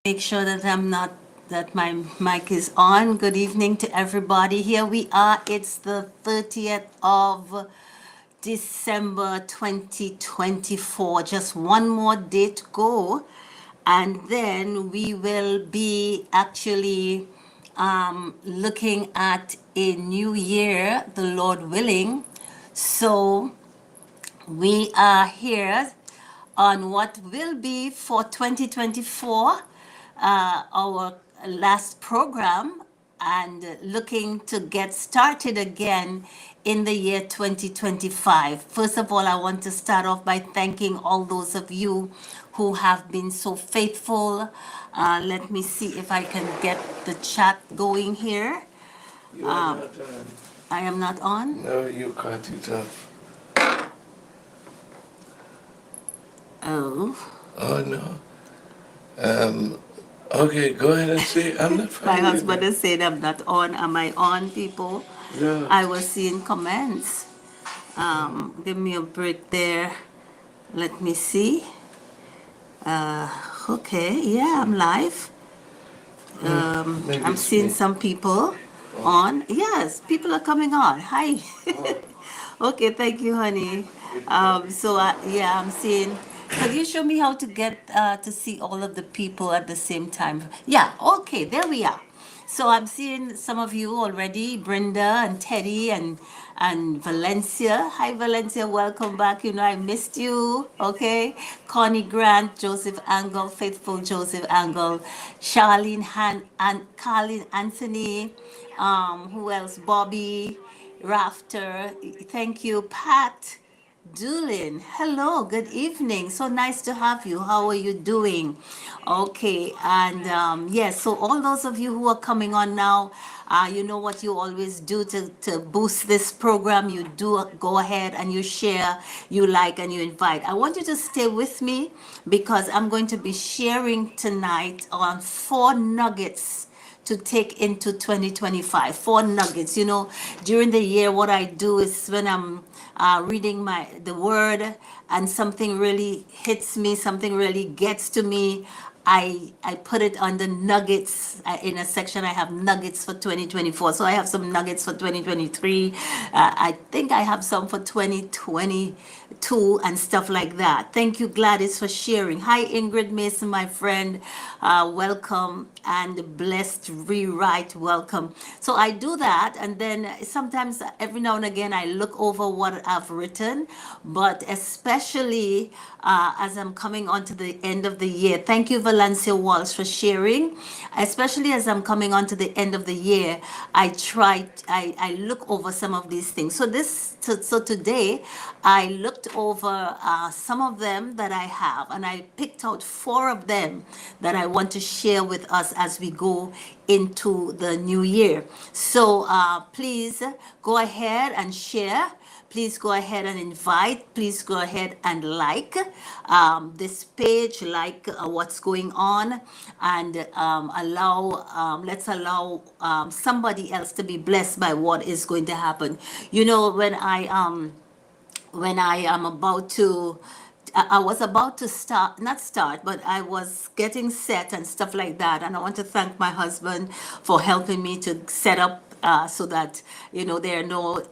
Make sure that my mic is on. Good evening to everybody. Here we are. It's the 30th of December 2024. Just one more day to go. And then we will be actually looking at a new year, the Lord willing. So we are here on what will be for 2024, our last program, and looking to get started again in the year 2025. First of all, I want to start off by thanking all those of you who have been so faithful. Let me see if I can get the chat going here. You are not on. I am not on? No, you cut it off. Oh. Oh, no. Okay, go ahead and say, I'm not My finding husband it. is saying I'm not on. Am I on, people? No. I was seeing comments. Give me a break there. Let me see. Okay, yeah, I'm live. Maybe I'm it's seeing me. some people Oh, on. Yes, people are coming on. Hi. oh, Okay, thank you, honey. it probably. Yeah, I'm seeing. Could you show me how to get to see all of the people at the same time? Yeah, okay, there we are. So I'm seeing some of you already, Brenda and Teddy and Valencia. Hi, Valencia, welcome back. You know, I missed you. Okay, Connie Grant, Joseph Angle, faithful Joseph Angle, Charlene and Carlin Anthony. Who else? Bobby. Rafter, thank you. Pat Doolin, hello, good evening. So nice to have you. How are you doing? Okay, and yes, so all those of you who are coming on now, you know what you always do to boost this program. You do go ahead and you share, you like, and you invite. I want you to stay with me because I'm going to be sharing tonight on 4 nuggets to take into 2025. 4 nuggets. You know, during the year, what I do is when I'm reading the word and something really hits me, something really gets to me, I put it under nuggets. In a section I have nuggets for 2024. So I have some nuggets for 2023. I think I have some for 2022 and stuff like that. Thank you, Gladys, for sharing. Hi, Ingrid Mason, my friend. Welcome, and Blessed Rewrite, welcome. So I do that, and then sometimes every now and again I look over what I've written, but especially as I'm coming onto the end of the year. Thank you, Valencia Walsh, for sharing. Especially as I'm coming onto the end of the year, I look over some of these things. So today I looked over some of them that I have, and I picked out 4 of them that I want to share with us as we go into the new year. So please go ahead and share. Please go ahead and invite. Please go ahead and like this page, like what's going on, and let's allow somebody else to be blessed by what is going to happen. You know, when I am about to, I was about to start, not start, but I was getting set and stuff like that. And I want to thank my husband for helping me to set up so that, you know, there are no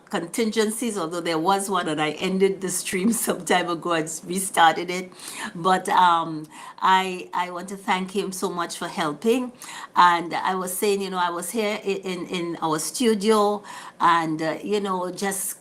contingencies, although there was one and I ended the stream some time ago and restarted it. But I want to thank him so much for helping. And I was saying, you know, I was here in our studio and, you know, just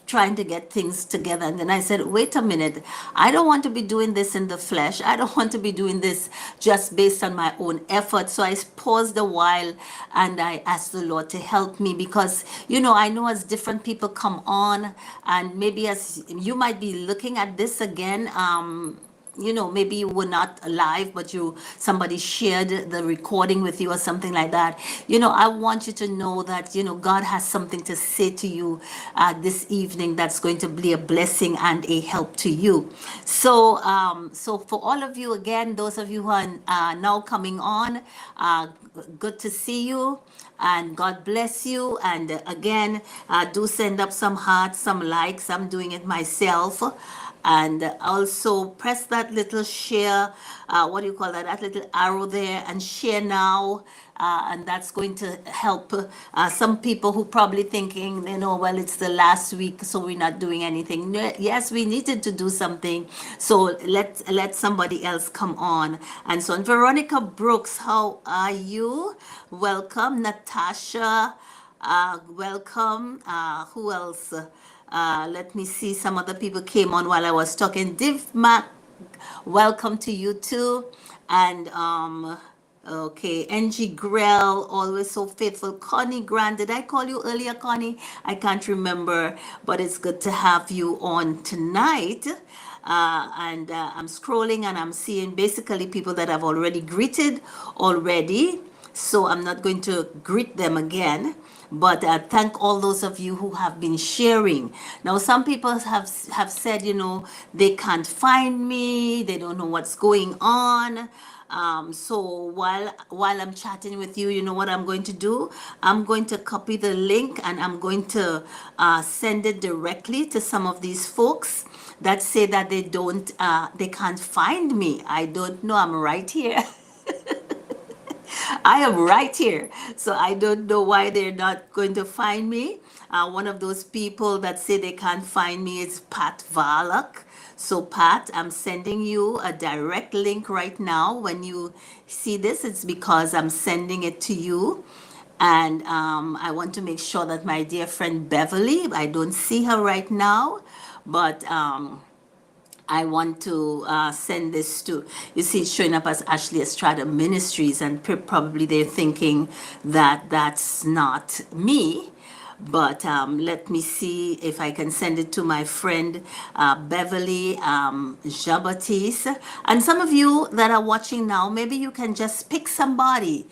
trying to get things together. And then I said, wait a minute, I don't want to be doing this in the flesh. I don't want to be doing this just based on my own effort. So I paused a while and I asked the Lord to help me because, you know, I know as different people come on and maybe as you might be looking at this again, you know, maybe you were not alive, but somebody shared the recording with you or something like that. You know, I want you to know that, you know, God has something to say to you this evening that's going to be a blessing and a help to you. So for all of you, again, those of you who are now coming on, good to see you and God bless you. And again, do send up some hearts, some likes. I'm doing it myself. And also press that little share, what do you call that, that little arrow there, and share now. And that's going to help some people who probably thinking, well, it's the last week, so we're not doing anything. Yes, we needed to do something. So let somebody else come on. And so, Veronica Brooks, how are you? Welcome. Natasha, welcome. Who else? Let me see. Some other people came on while I was talking. Div Mac, welcome to you too. And okay, NG Grell, always so faithful. Connie Grant, did I call you earlier, Connie? I can't remember, but it's good to have you on tonight. And I'm scrolling and I'm seeing basically people that I've already greeted already. So I'm not going to greet them again. But thank all those of you who have been sharing. Now, some people have said, they can't find me, they don't know what's going on. So while I'm chatting with you, you know what I'm going to do? I'm going to copy the link and I'm going to send it directly to some of these folks that say that they can't find me. I don't know. I'm right here. I am right here. So I don't know why they're not going to find me. One of those people that say they can't find me is Pat Varlock. So, Pat, I'm sending you a direct link right now. When you see this, it's because I'm sending it to you. And I want to make sure that my dear friend Beverly, I don't see her right now, but I want to send this to, you see, it's showing up as Ashley Estrada Ministries, and probably they're thinking that that's not me. But let me see if I can send it to my friend Beverly Jabatis. And some of you that are watching now, maybe you can just pick somebody,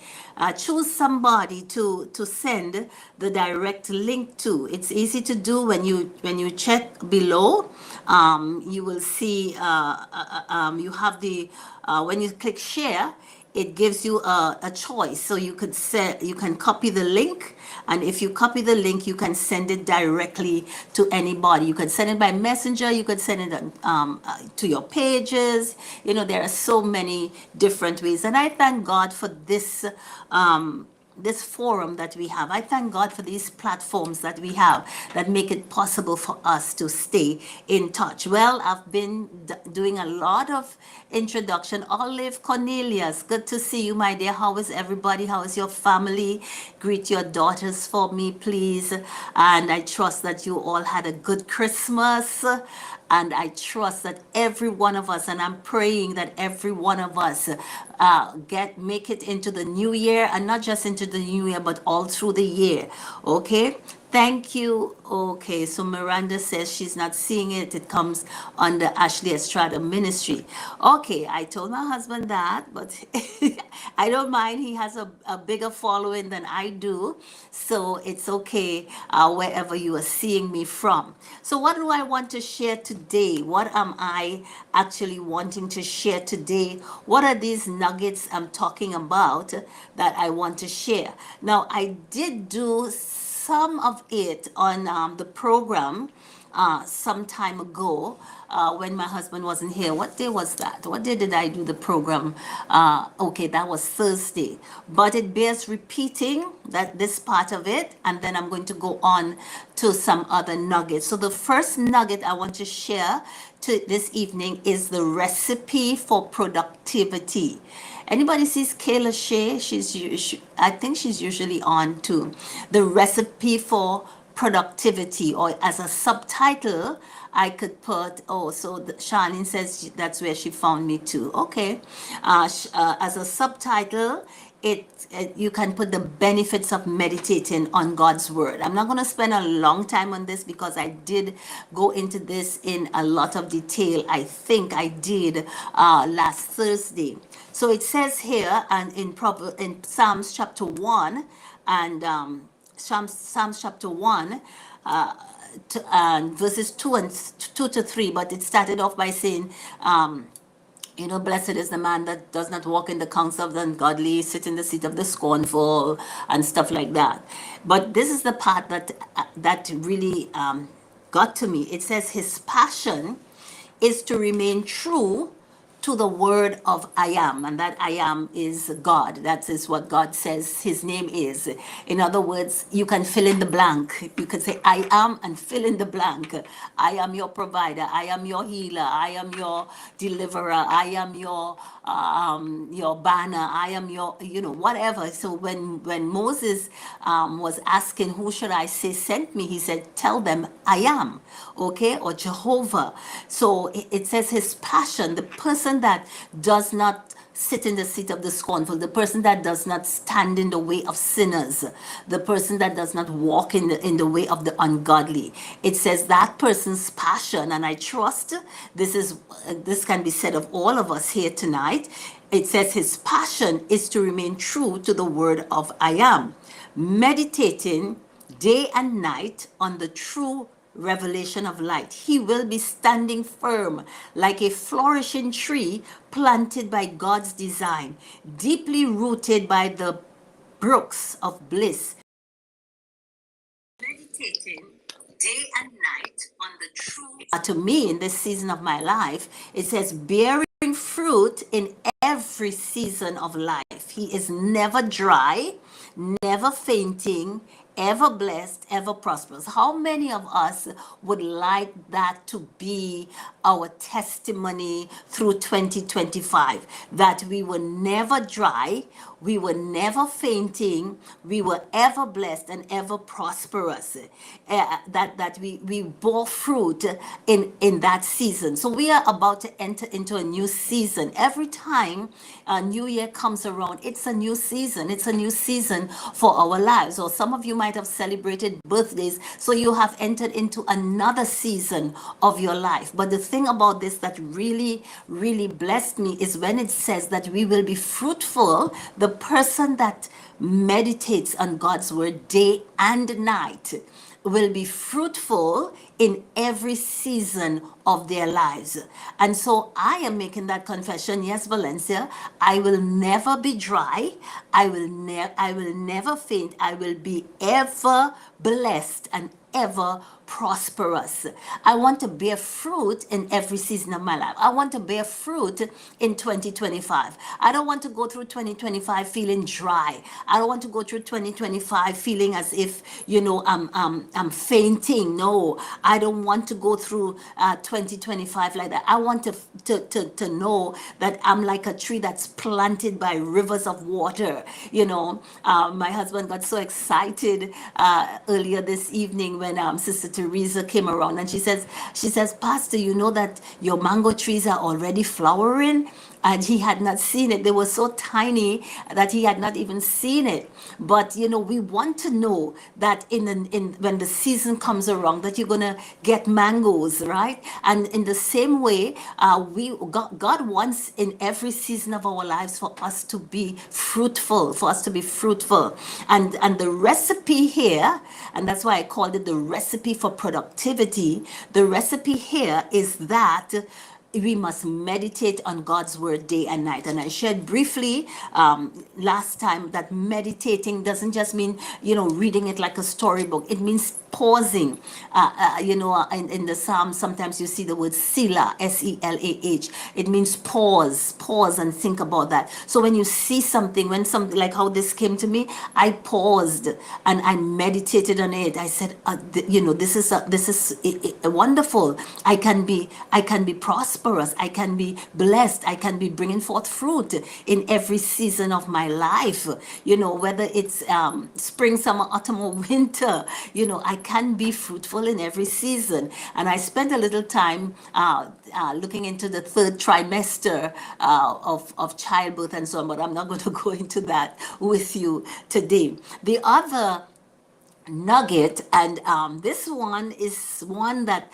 choose somebody to send the direct link to. It's easy to do when you check below. You will see you have the when you click share, it gives you a choice. So you can copy the link, and if you copy the link, you can send it directly to anybody. You can send it by messenger, you could send it to your pages. There are so many different ways, and I thank God for this forum that we have. I thank God for these platforms that we have that make it possible for us to stay in touch. Well, I've been doing a lot of introduction. Olive Cornelius, good to see you, my dear. How is everybody? How is your family? Greet your daughters for me, please. And I trust that you all had a good Christmas. And I trust that every one of us, and I'm praying that every one of us make it into the new year, and not just into the new year, but all through the year. Okay? Thank you. Okay, so Miranda says she's not seeing it. It comes under Ashley Estrada Ministry. Okay, I told my husband that, but I don't mind. He has a bigger following than I do. So it's okay wherever you are seeing me from. So what do I want to share today? What am I actually wanting to share today? What are these nuggets I'm talking about that I want to share? Now, I did do some of it on the program some time ago when my husband wasn't here. What day was that? What day did I do the program? Okay, that was Thursday. But it bears repeating, that this part of it, and then I'm going to go on to some other nuggets. So the first nugget I want to share to this evening is the recipe for productivity. Anybody sees Kayla Shea? I think she's usually on too. The recipe for productivity, or as a subtitle, I could put, Charlene says that's where she found me too. Okay. As a subtitle, you can put the benefits of meditating on God's word. I'm not going to spend a long time on this because I did go into this in a lot of detail. I think I did last Thursday. So it says here, and in Psalms chapter 1 and Psalms chapter 1 and verses 2 to 3, but it started off by saying, blessed is the man that does not walk in the counsel of the ungodly, sit in the seat of the scornful, and stuff like that. But this is the part that really got to me. It says his passion is to remain true to the word of I am, and that I am is God. That is what God says his name is. In other words, you can fill in the blank. You can say I am and fill in the blank. I am your provider. I am your healer. I am your deliverer. I am your banner. I am your, whatever. So when Moses was asking, who should I say sent me? He said, tell them I am, okay, or Jehovah. So it says his passion, the person that does not sit in the seat of the scornful, the person that does not stand in the way of sinners, the person that does not walk in the way of the ungodly. It says that person's passion, and I trust this can be said of all of us here tonight. It says his passion is to remain true to the word of I am, meditating day and night on the true revelation of light. He will be standing firm like a flourishing tree planted by God's design, deeply rooted by the brooks of bliss. Meditating day and night on the true. To me, in this season of my life, it says bearing fruit in every season of life. He is never dry, never fainting, ever blessed, ever prosperous. How many of us would like that to be our testimony through 2025? That we were never dry, we were never fainting, we were ever blessed and ever prosperous. That we bore fruit in that season. So we are about to enter into a new season. Every time a new year comes around, it's a new season. It's a new season for our lives. Or some of you might have celebrated birthdays, so you have entered into another season of your life. But the thing about this that really, really blessed me is when it says that we will be fruitful. The person that meditates on God's word day and night will be fruitful in every season of their lives. And so I am making that confession. Yes, Valencia, I will never be dry. I will never faint. I will be ever blessed and ever prosperous. I want to bear fruit in every season of my life. I want to bear fruit in 2025. I don't want to go through 2025 feeling dry. I don't want to go through 2025 feeling as if, I'm fainting. No, I don't want to go through 2025 like that. I want to know that I'm like a tree that's planted by rivers of water. My husband got so excited earlier this evening when Sister Teresa came around, and she says, Pastor, you know that your mango trees are already flowering? And he had not seen it. They were so tiny that he had not even seen it. But we want to know that when the season comes around, that you're gonna get mangoes, right? And in the same way, God wants in every season of our lives for us to be fruitful, And the recipe here, and that's why I called it the recipe for productivity. The recipe here is that we must meditate on God's word day and night. And I shared briefly last time that meditating doesn't just mean, reading it like a storybook. It means pausing. In the Psalms, sometimes you see the word Selah, Selah. It means pause and think about that. So when you see something, when something like how this came to me, I paused and I meditated on it. I said, this is wonderful. I can be prosperous. I can be blessed. I can be bringing forth fruit in every season of my life. Whether it's spring, summer, autumn, or winter, I can be fruitful in every season. And I spent a little time looking into the third trimester of childbirth and so on, but I'm not going to go into that with you today. The other nugget, and this one is one that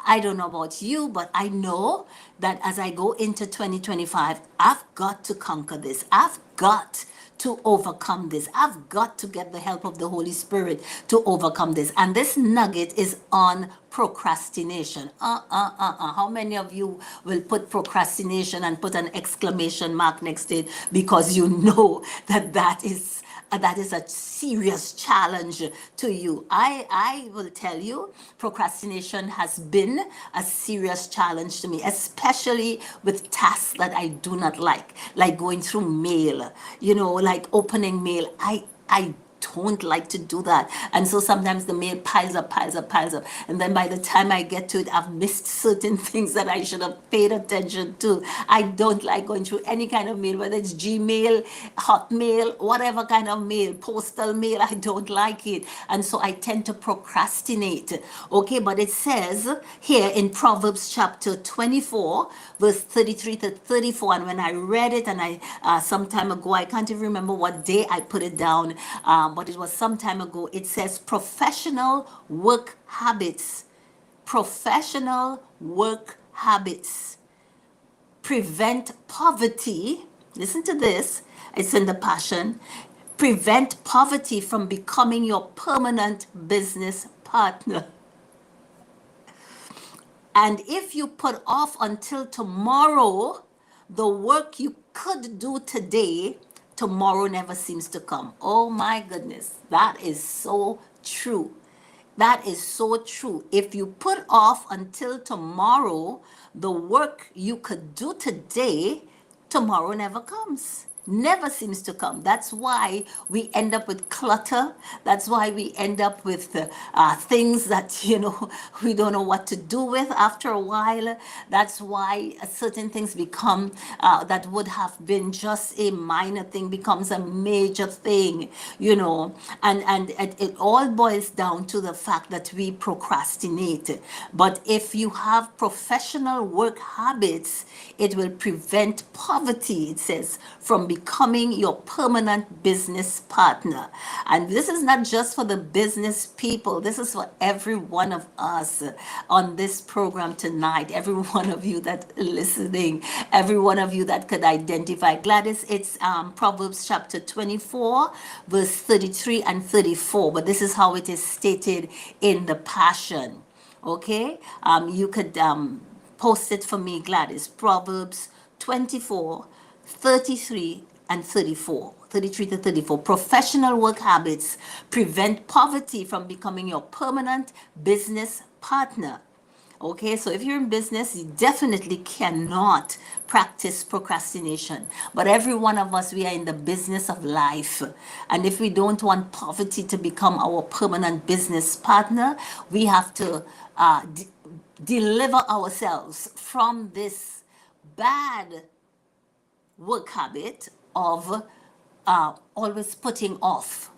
I don't know about you, but I know that as I go into 2025, I've got to conquer this. I've got to overcome this. I've got to get the help of the Holy Spirit to overcome this. And this nugget is on procrastination. How many of you will put procrastination and put an exclamation mark next to it because you know that is that is a serious challenge to you. I will tell you, procrastination has been a serious challenge to me, especially with tasks that I do not like going through mail, like opening mail. I don't like to do that. And so sometimes the mail piles up, piles up, piles up. And then by the time I get to it, I've missed certain things that I should have paid attention to. I don't like going through any kind of mail, whether it's Gmail, Hotmail, whatever kind of mail, postal mail. I don't like it. And so I tend to procrastinate. Okay, but it says here in Proverbs chapter 24, verse 33 to 34. And when I read it, and some time ago, I can't even remember what day I put it down, but it was some time ago. It says professional work habits. Professional work habits prevent poverty. Listen to this. It's in the Passion. Prevent poverty from becoming your permanent business partner. And if you put off until tomorrow the work you could do today, tomorrow never seems to come. Oh my goodness, that is so true. That is so true. If you put off until tomorrow the work you could do today, tomorrow never comes. Never seems to come. That's why we end up with clutter. That's why we end up with things that, we don't know what to do with after a while. That's why certain things become, that would have been just a minor thing, becomes a major thing, and it all boils down to the fact that we procrastinate. But if you have professional work habits, it will prevent poverty, it says, from becoming your permanent business partner. And this is not just for the business people, this is for every one of us on this program tonight, every one of you that listening, every one of you that could identify. Gladys, it's Proverbs chapter 24, verse 33 and 34, but this is how it is stated in the Passion. Okay, you could post it for me, Gladys. Proverbs 24, 33 and 34. 33 to 34. Professional work habits prevent poverty from becoming your permanent business partner. Okay, so if you're in business, you definitely cannot practice procrastination. But every one of us, we are in the business of life. And if we don't want poverty to become our permanent business partner, we have to deliver ourselves from this bad work habit of always putting off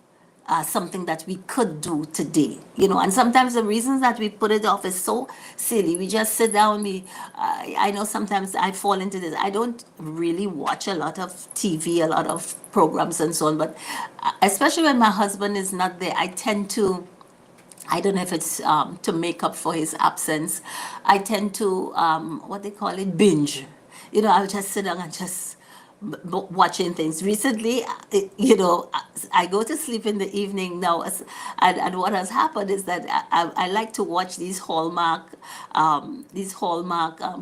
something that we could do today, and sometimes the reasons that we put it off is so silly. We just sit down. I know sometimes I fall into this. I don't really watch a lot of TV, a lot of programs and so on, but especially when my husband is not there, I tend to, I don't know if it's to make up for his absence, I tend to, what they call it, binge. I'll just sit down and just watching things. Recently, I go to sleep in the evening now, and what has happened is that I like to watch these Hallmark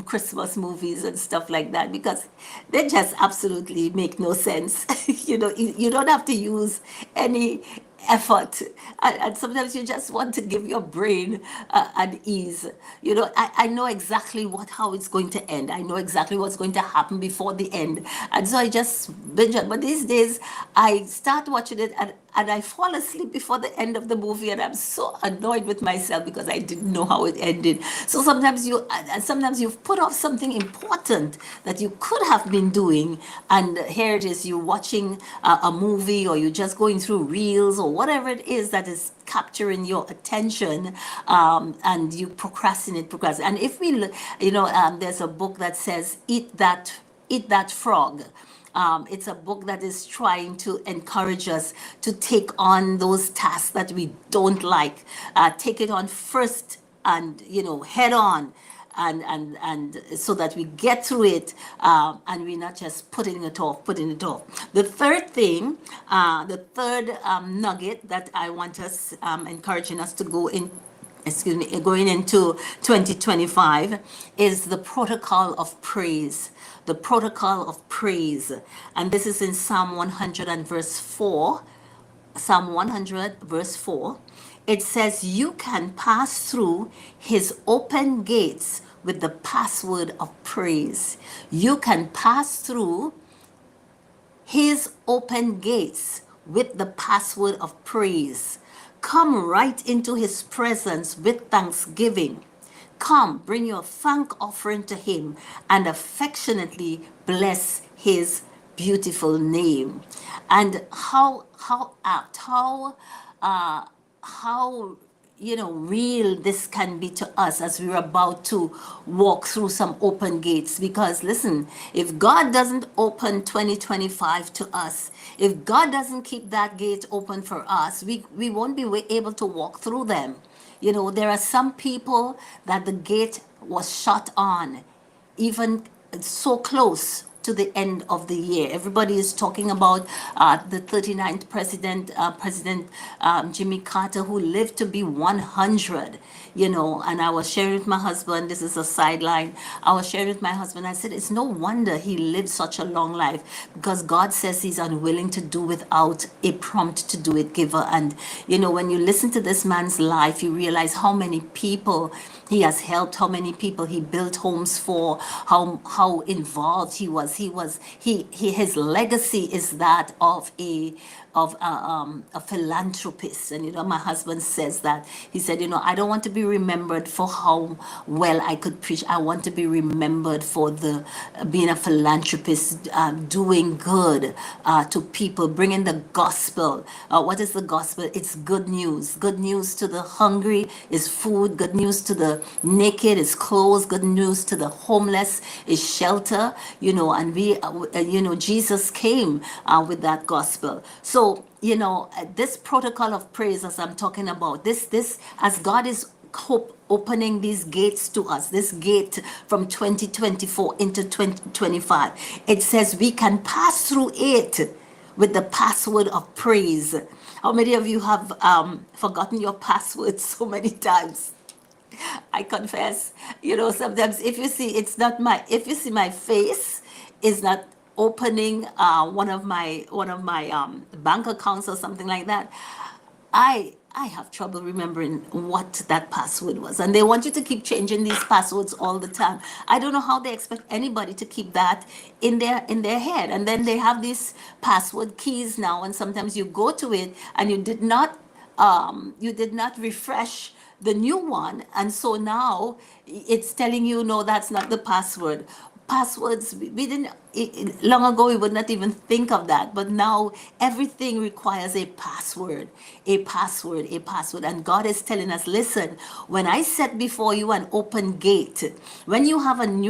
Christmas movies and stuff like that, because they just absolutely make no sense. You don't have to use any effort, and sometimes you just want to give your brain an ease. I know exactly how it's going to end. I know exactly what's going to happen before the end, and so I just binge it. But these days I start watching it, and I fall asleep before the end of the movie, and I'm so annoyed with myself because I didn't know how it ended. So sometimes you've put off something important that you could have been doing, and here it is, you're watching a movie, or you're just going through reels, or whatever it is that is capturing your attention, and you procrastinate. And if we look, there's a book that says Eat That Frog. It's a book that is trying to encourage us to take on those tasks that we don't like, take it on first, and head on, and so that we get through it, and we're not just putting it off. The third thing, the third nugget that I want us, encouraging us to going into 2025, is the protocol of praise. The protocol of praise. And this is in Psalm 100 and verse 4. Psalm 100, verse 4, it says, you can pass through his open gates with the password of praise. You can pass through his open gates with the password of praise. Come right into his presence with thanksgiving. Come, bring your thank offering to him and affectionately bless his beautiful name. And how apt, uh, how real this can be to us as we're about to walk through some open gates. Because listen, if God doesn't open 2025 to us, if God doesn't keep that gate open for us, we won't be able to walk through them. There are some people that the gate was shut on, even so close to the end of the year. Everybody is talking about the 39th President Jimmy Carter, who lived to be 100. And I was sharing with my husband, this is a sideline, I was sharing with my husband, I said, it's no wonder he lived such a long life, because God says he's unwilling to do without a prompt to do it giver. And, when you listen to this man's life, you realize how many people he has helped, how many people he built homes for, how involved he was. His legacy is that of a philanthropist. And my husband says that. He said, I don't want to be remembered for how well I could preach. I want to be remembered for the being a philanthropist, doing good to people, bringing the gospel. What is the gospel? It's good news. Good news to the hungry is food. Good news to the naked is clothes. Good news to the homeless is shelter. And Jesus came with that gospel. So, this protocol of praise, as I'm talking about, this as God is opening these gates to us, this gate from 2024 into 2025, it says we can pass through it with the password of praise. How many of you have forgotten your password so many times? I confess, sometimes if you see my face is not opening one of my bank accounts or something like that, I have trouble remembering what that password was. And they want you to keep changing these passwords all the time. I don't know how they expect anybody to keep that in their head. And then they have these password keys now, and sometimes you go to it and you did not refresh the new one, and so now it's telling you, no, that's not the password. Passwords, we didn't long ago, we would not even think of that, but now everything requires a password, and God is telling us, listen, when I set before you an open gate, when you have an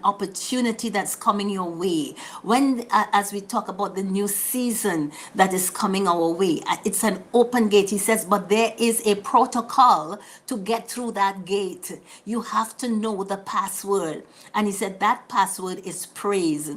opportunity that's coming your way, when as we talk about the new season that is coming our way, it's an open gate. He says, but there is a protocol to get through that gate. You have to know the password. And he said that password is praise.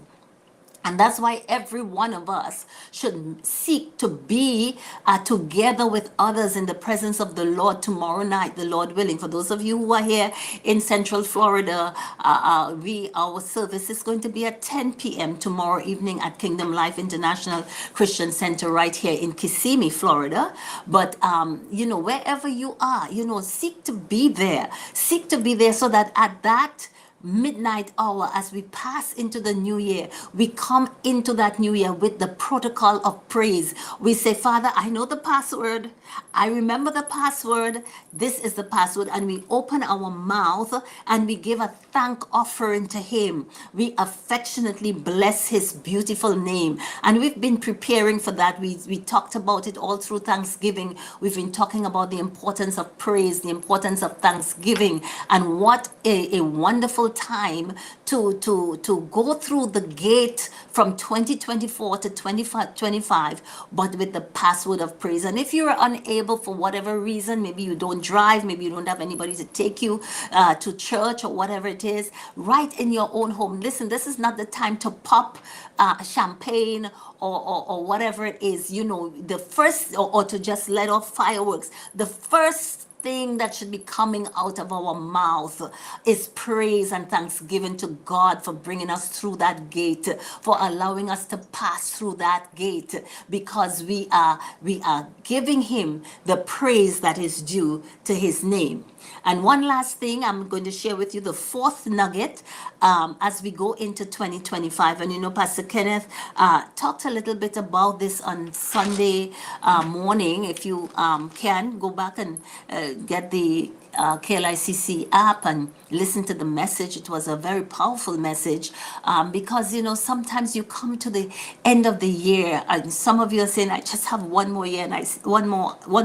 And that's why every one of us should seek to be together with others in the presence of the Lord tomorrow night, the Lord willing. For those of you who are here in Central Florida, our service is going to be at 10 p.m. tomorrow evening at Kingdom Life International Christian Center right here in Kissimmee, Florida. But, wherever you are, seek to be there. Seek to be there so that at that midnight hour, as we pass into the new year, we come into that new year with the protocol of praise. We say, Father, I know the password, I remember the password, this is the password. And we open our mouth and we give a thank offering to him. We affectionately bless his beautiful name. And we've been preparing for that. We talked about it all through Thanksgiving. We've been talking about the importance of praise, the importance of thanksgiving, and what a wonderful time to go through the gate from 2024 to 2025, but with the password of praise. And if you're unable for whatever reason, maybe you don't drive, maybe you don't have anybody to take you to church or whatever it is, right in your own home. Listen, this is not the time to pop champagne or whatever it is, the first, or to just let off fireworks. The first thing that should be coming out of our mouth is praise and thanksgiving to God for bringing us through that gate, for allowing us to pass through that gate, because we are giving him the praise that is due to his name. And one last thing, I'm going to share with you the fourth nugget as we go into 2025. And Pastor Kenneth talked a little bit about this on Sunday morning. If you can, go back and get the KLICC app and listen to the message. It was a very powerful message because sometimes you come to the end of the year and some of you are saying, I just have one more year and one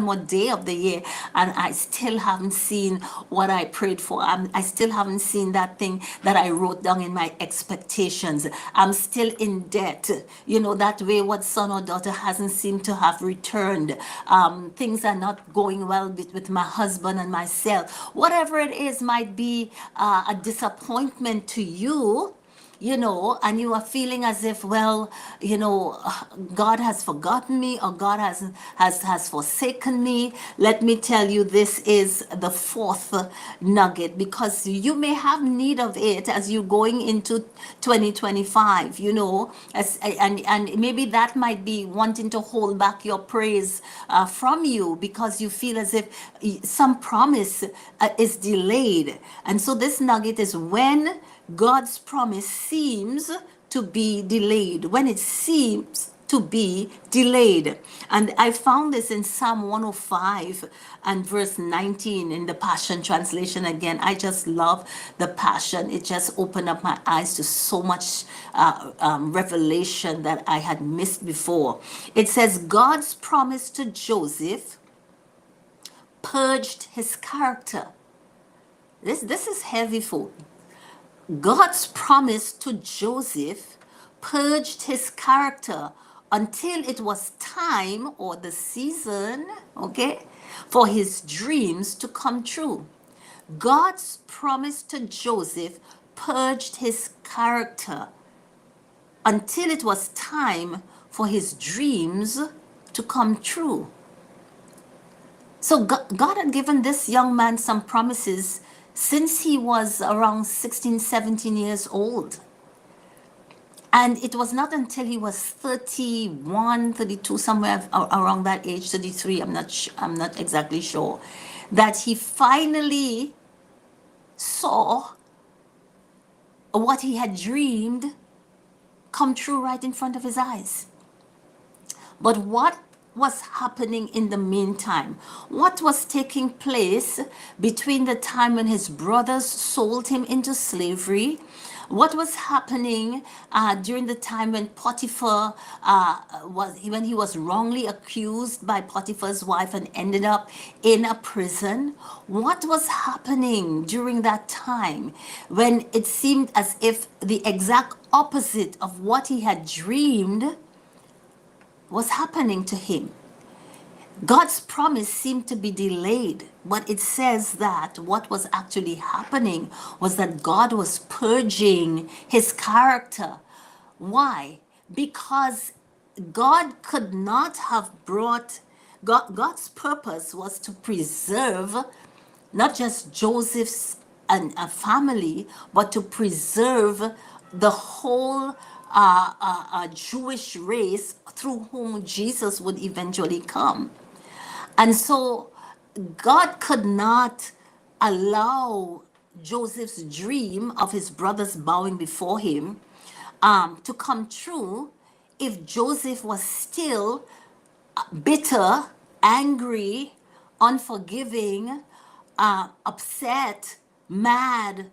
more day of the year, and I still haven't seen what I prayed for. I still haven't seen that thing that I wrote down in my expectations. I'm still in debt. That wayward son or daughter hasn't seemed to have returned. Things are not going well with my husband and myself. Whatever it is might be a disappointment to you, and you are feeling as if, well, God has forgotten me, or God has forsaken me. Let me tell you, this is the fourth nugget, because you may have need of it as you're going into 2025, and maybe that might be wanting to hold back your praise from you, because you feel as if some promise is delayed. And so this nugget is when God's promise seems to be delayed, when it seems to be delayed. And I found this in Psalm 105 and verse 19 in the Passion Translation. Again, I just love the Passion. It just opened up my eyes to so much revelation that I had missed before. It says, God's promise to Joseph purged his character. This is heavy for God's promise to Joseph purged his character until it was time, or the season, for his dreams to come true. God's promise to Joseph purged his character until it was time for his dreams to come true. So God had given this young man some promises since he was around 16, 17 years old. And it was not until he was 31, 32, somewhere around that age, 33, I'm not exactly sure, that he finally saw what he had dreamed come true right in front of his eyes. But what was happening in the meantime? What was taking place between the time when his brothers sold him into slavery? What was happening during the time when Potiphar when he was wrongly accused by Potiphar's wife and ended up in a prison? What was happening during that time when it seemed as if the exact opposite of what he had dreamed was happening to him? God's promise seemed to be delayed, but it says that what was actually happening was that God was purging his character. Why? Because God could not have God's purpose was to preserve not just Joseph's and a family, but to preserve the whole Jewish race through whom Jesus would eventually come. And so God could not allow Joseph's dream of his brothers bowing before him to come true if Joseph was still bitter, angry, unforgiving, upset, mad,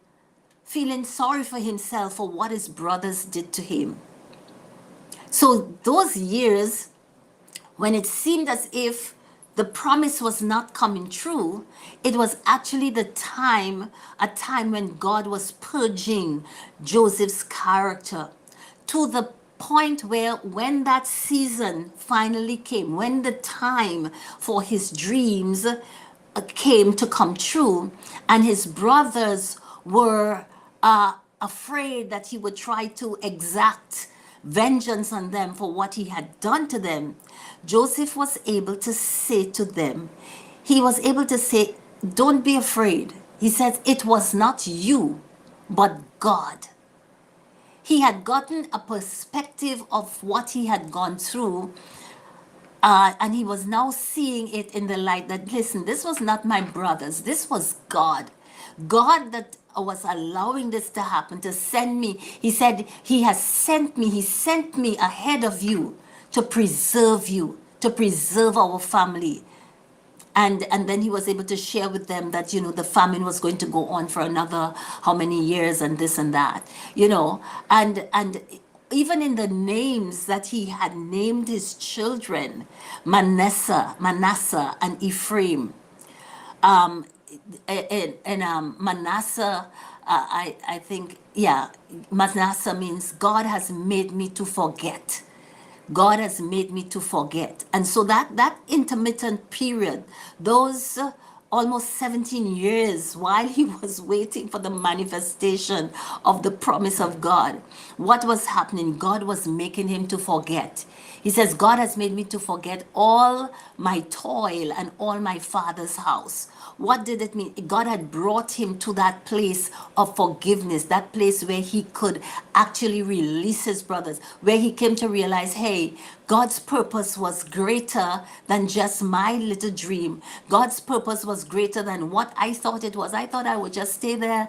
feeling sorry for himself for what his brothers did to him. So those years when it seemed as if the promise was not coming true, it was actually a time when God was purging Joseph's character, to the point where when that season finally came, when the time for his dreams came to come true, and his brothers were afraid that he would try to exact vengeance on them for what he had done to them, Joseph was able to say to them, he was able to say, don't be afraid. He says, it was not you, but God. He had gotten a perspective of what he had gone through, and he was now seeing it in the light that, listen, this was not my brothers, this was God. God that was allowing this to happen, to send me. He said, he sent me ahead of you you, to preserve our family. And then he was able to share with them that, the famine was going to go on for another how many years, and this and that, and even in the names that he had named his children, Manasseh and Ephraim. And Manasseh, I think, yeah, Manasseh means God has made me to forget. God has made me to forget. And so that intermittent period, those almost 17 years while he was waiting for the manifestation of the promise of God, what was happening? God was making him to forget. He says, God has made me to forget all my toil and all my father's house. What did it mean? God had brought him to that place of forgiveness, that place where he could actually release his brothers, where he came to realize, hey, God's purpose was greater than just my little dream. God's purpose was greater than what I thought it was. I thought I would just stay there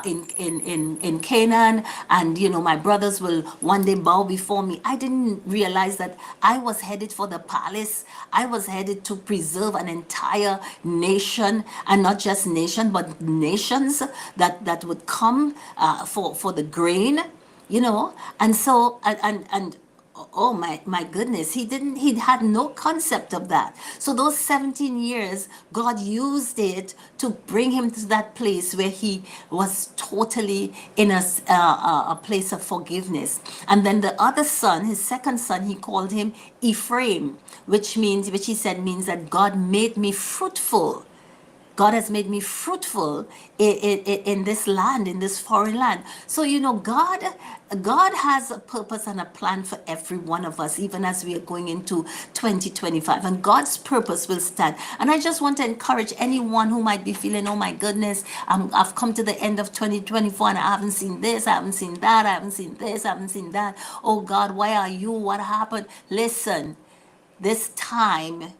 in Canaan, and my brothers will one day bow before me. I didn't realize that I was headed for the palace. I was headed to preserve an entire nation, and not just nation, but nations that would come for the grain, and so and oh my goodness, he had no concept of that. So those 17 years, God used it to bring him to that place where he was totally in a place of forgiveness. And then the other son, his second son, he called him Ephraim, which he said means that God made me fruitful. God has made me fruitful in this land, in this foreign land. So, God has a purpose and a plan for every one of us, even as we are going into 2025. And God's purpose will stand. And I just want to encourage anyone who might be feeling, oh my goodness, I've come to the end of 2024 and I haven't seen this, I haven't seen that, I haven't seen this, I haven't seen that. Oh God, why are you? What happened? Listen, this time,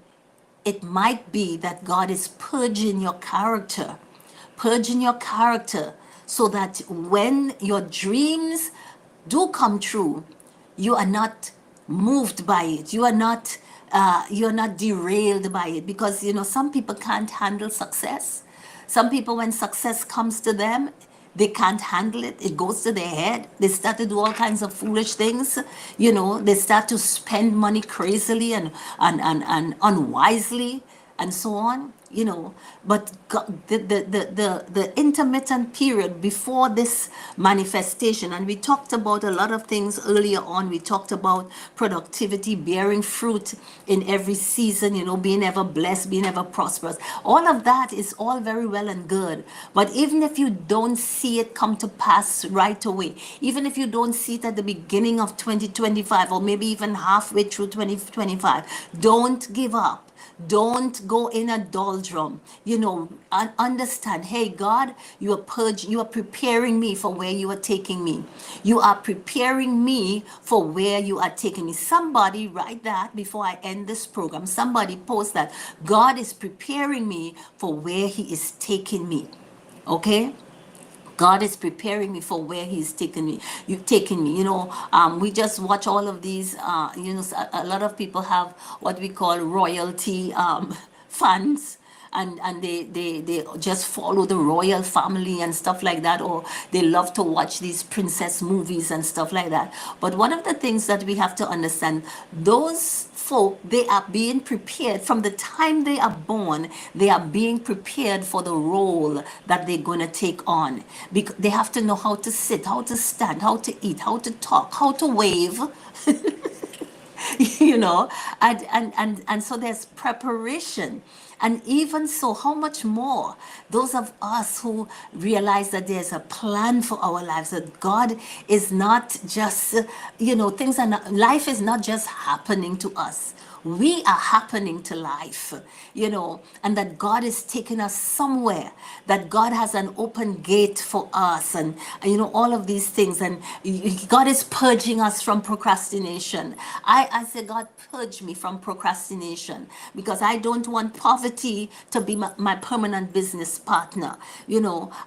it might be that God is purging your character, so that when your dreams do come true, you are not moved by it. You're not derailed by it, because some people can't handle success. Some people, when success comes to them, they can't handle it. It goes to their head. They start to do all kinds of foolish things. They start to spend money crazily and unwisely and so on. But the intermittent period before this manifestation, and we talked about a lot of things earlier on. We talked about productivity, bearing fruit in every season, being ever blessed, being ever prosperous. All of that is all very well and good. But even if you don't see it come to pass right away, even if you don't see it at the beginning of 2025, or maybe even halfway through 2025, don't give up. Don't go in a doldrum. Understand, hey, God, you are preparing me for where you are taking me. You are preparing me for where you are taking me. Somebody write that before I end this program. Somebody post that. God is preparing me for where he is taking me. Okay? God is preparing me for where He's taking me. You've taken me. We just watch all of these. A lot of people have what we call royalty fans. And they just follow the royal family and stuff like that, or they love to watch these princess movies and stuff like that. But one of the things that we have to understand, those folk, they are being prepared from the time they are born. They are being prepared for the role that they're going to take on, because they have to know how to sit, how to stand, how to eat, how to talk, how to wave. And so there's preparation. And even so, how much more those of us who realize that there's a plan for our lives, that God is not just, things are not, life is not just happening to us. we are happening to life, and that God is taking us somewhere, that God has an open gate for us, and all of these things. And God is purging us from procrastination. I say, God, purge me from procrastination, because I don't want poverty to be my permanent business partner.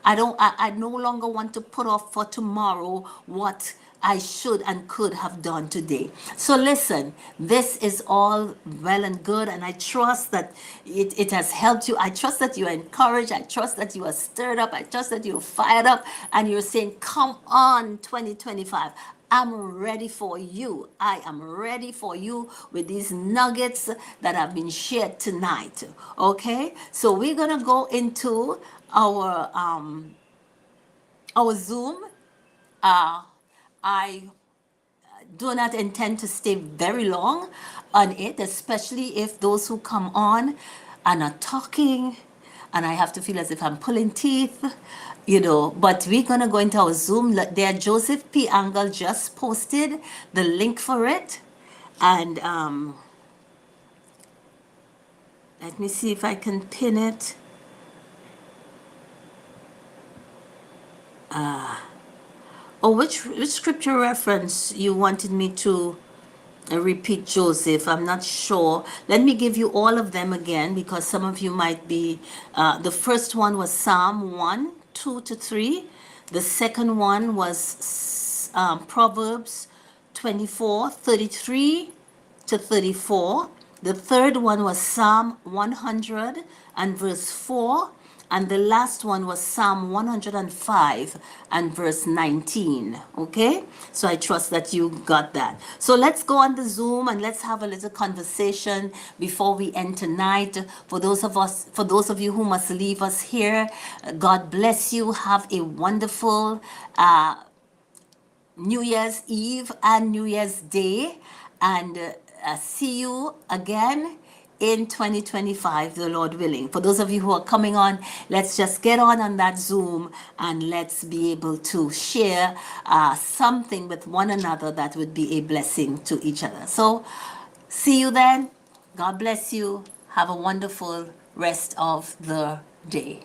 I no longer want to put off for tomorrow what I should and could have done today. So listen, this is all well and good, and I trust that it has helped you. I trust that you are encouraged. I trust that you are stirred up. I trust that you're fired up, and you're saying, come on, 2025. I'm ready for you. I am ready for you with these nuggets that have been shared tonight. Okay? So we're gonna go into our Zoom. I do not intend to stay very long on it, especially if those who come on are not talking and I have to feel as if I'm pulling teeth, But we're going to go into our Zoom. There, Joseph P. Angle just posted the link for it. And let me see if I can pin it. Oh, which scripture reference you wanted me to repeat, Joseph? I'm not sure. Let me give you all of them again, because some of you might be. The first one was Psalm 1, 2 to 3. The second one was Proverbs 24, 33 to 34. The third one was Psalm 100 and verse 4. And the last one was Psalm 105 and verse 19. Okay? So I trust that you got that. So let's go on the Zoom and let's have a little conversation before we end tonight. For those of you who must leave us here, God bless you. Have a wonderful New Year's Eve and New Year's Day. And see you again in 2025, the Lord willing. For those of you who are coming on, let's just get on that Zoom and let's be able to share something with one another that would be a blessing to each other. So see you then. God bless you. Have a wonderful rest of the day.